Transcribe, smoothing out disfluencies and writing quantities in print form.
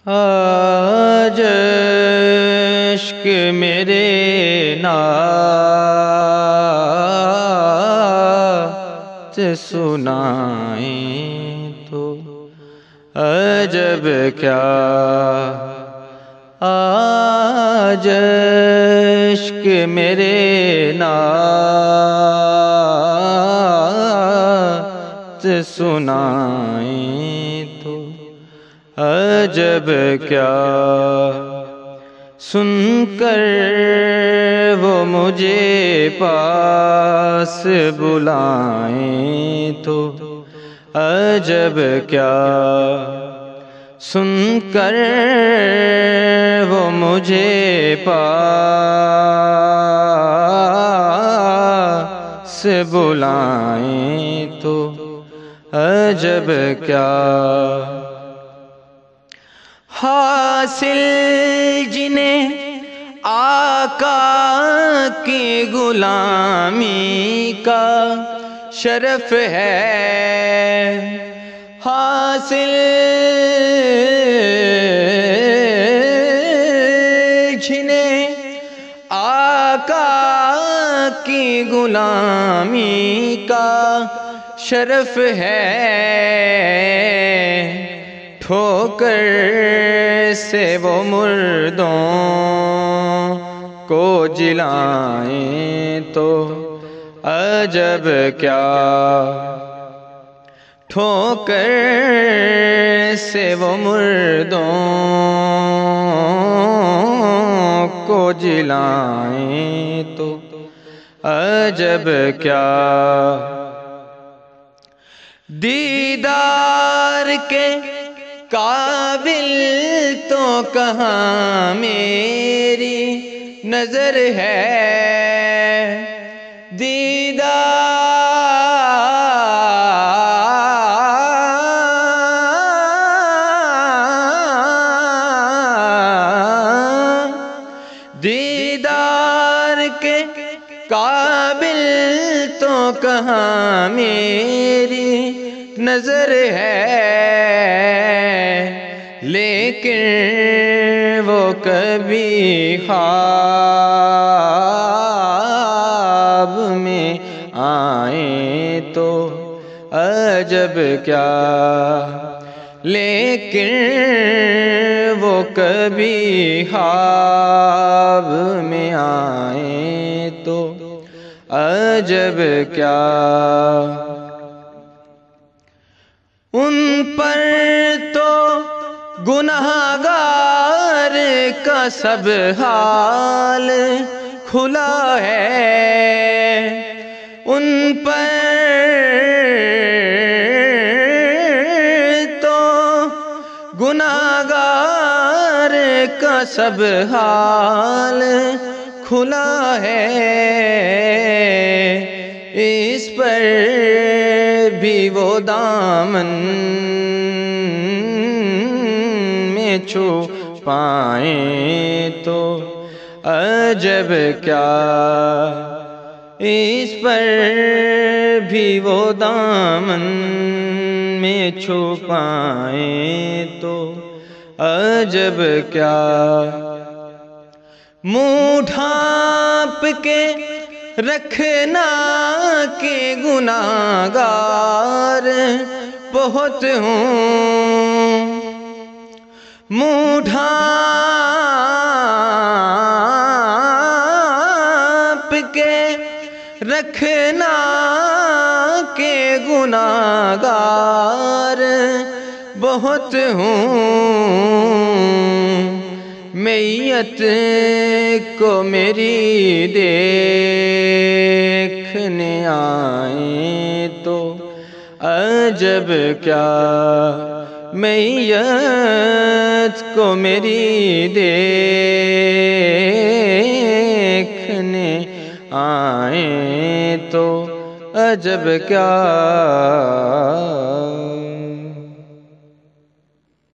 آج عشق میرے نعت سنائیں تو عجب کیا آج عشق میرے نعت سنائیں تو عجب کیا سن کر وہ مجھے پاس بلائیں تو عجب کیا سن کر وہ مجھے پاس بلائیں تو عجب کیا حاصل جنہیں آقا کی غلامی کا شرف ہے حاصل جنہیں آقا کی غلامی کا شرف ہے ٹھوکر سے وہ مردوں کو جلائیں تو عجب کیا ٹھوکر سے وہ مردوں کو جلائیں تو عجب کیا دیدار کے قابل تو کہاں میری نظر ہے دیدار کے قابل تو کہاں میری نظر ہے لیکن وہ کبھی خواب میں آئیں تو عجب کیا لیکن وہ کبھی خواب میں آئیں تو عجب کیا ان پر تو گنہگار کا سب حال کھلا ہے ان پر تو گنہگار کا سب حال کھلا ہے اس پر بھی وہ دامن میں چھپائیں تو عجب کیا اس پر بھی وہ دامن میں چھپائیں تو عجب کیا منہ ڈھانپ کے رکھنا کہ گناہگار بہت ہوں منہ ڈھانپ کے رکھنا کہ گناہگار بہت ہوں میت کو میری دیکھنے آئیں تو عجب کیا میت کو میری دیکھنے آئیں تو عجب کیا